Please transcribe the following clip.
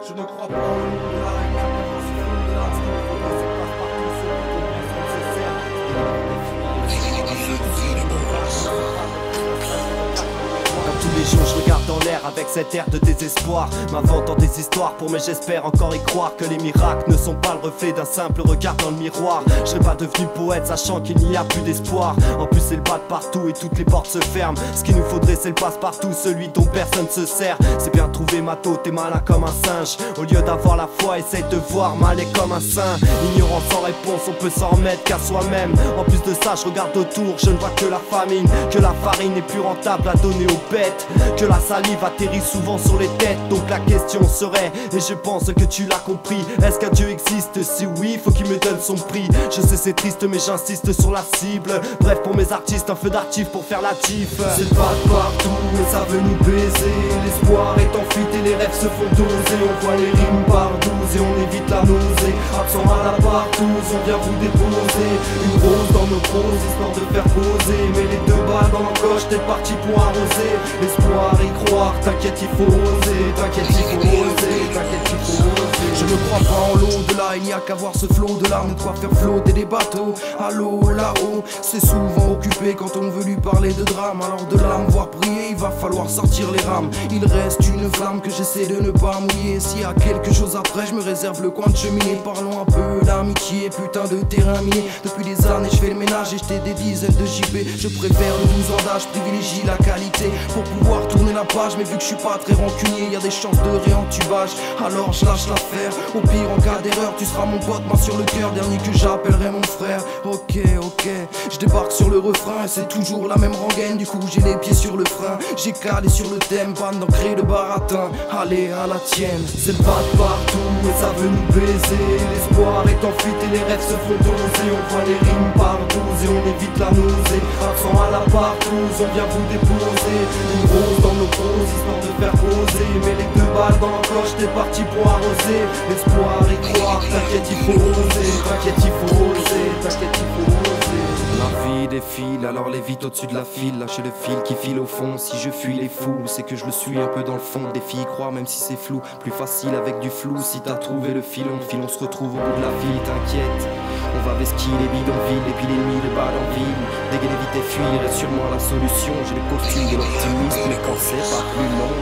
Je ne crois pas au loup de la haine, car quand je fous de la ce qu'il faudrait c'est passe partout ceux qui connaissent sans se sert. Comme tous les jours je regarde dans l'air avec cet air de désespoir, m'inventant des histoires pour mais j'espère encore y croire que les miracles ne sont pas le reflet d'un simple regard dans le miroir. Je serais pas devenu poète sachant qu'il n'y a plus d'espoir. En plus c'est le bas de partout et toutes les portes se ferment. Ce qu'il nous faudrait c'est le passe-partout, celui dont personne se sert. C'est bien trouvé mato, t'es malin comme un singe. Au lieu d'avoir la foi, essaye de voir mal et comme un saint. Ignorant sans réponse, on peut s'en remettre qu'à soi-même. En plus de ça je regarde autour, je ne vois que la famine, que la farine est plus rentable à donner aux bêtes, que la salive atterrit souvent sur les têtes. Donc la question serait, et je pense que tu l'as compris, est-ce qu'un Dieu existe? Si oui, faut qu'il me donne son prix. Je sais c'est triste mais j'insiste sur la cible. Bref pour mes artistes, un feu d'artif pour faire la tif. C'est pas de partout mais ça veut nous baiser. L'espoir est en fuite et les rêves se font doser. On voit les rimes par 12 et on évite la nausée. Absent à la partouze, on vient vous déposer une rose dans nos proses, histoire de faire poser. Mais les deux balles dans l'encoche, t'es parti pour arroser. L'espoir y croire, t'inquiète il faut oser. T'inquiète il faut oser, t'inquiète il faut oser. Je ne crois pas en l'eau de là, il n'y a qu'à voir ce flot de larmes, de quoi faire flotter des bateaux. À l'eau, là-haut, c'est souvent occupé quand on veut lui parler de drame. Alors de là, me voir prier, il va falloir sortir les rames. Il reste une flamme que j'essaie de ne pas mouiller. S'il y a quelque chose après, je me réserve le coin de cheminée. Parlons un peu d'amitié, putain de terrain miné. Depuis des années, je fais le ménage et j'étais des dizaines de JP. Je préfère le 12 ans d'âge, privilégie la qualité pour pouvoir tourner la page. Mais vu que je suis pas très rancunier, y a des chances de réentubage. Alors je lâche l'affaire, au pire en cas d'erreur tu seras mon pote, main sur le cœur, dernier que j'appellerai mon frère. Ok, je débarque sur le refrain et c'est toujours la même rengaine. Du coup j'ai les pieds sur le frein, j'ai calé sur le thème, panne d'ancrer le baratin. Allez à la tienne. C'est le pas de partout et ça veut nous baiser. L'espoir est en fuite et les rêves se font doser. On voit les rimes par 12 et on évite la nausée. Absent à la partouze, on vient vous déposer une rose dans nos proses, histoire de faire poser. Mais les deux balles dans l'encoche, t'es parti pour arroser. L'espoir y croire, t'inquiète il faut oser. T'inquiète il faut oser, t'inquiète il faut oser. La vie défile, alors les vite au-dessus de la file. Lâchez le fil qui file au fond. Si je fuis les fous, c'est que je le suis un peu dans le fond. Des filles croient même si c'est flou, plus facile avec du flou. Si t'as trouvé le filon, on se retrouve au bout de la vie. T'inquiète, on va vesquiller les bidonvilles et puis l'ennemi de balle en ville. Dégainer vite et fuir est sûrement la solution. J'ai le costume de l'optimisme, mais quand c'est pas plus long.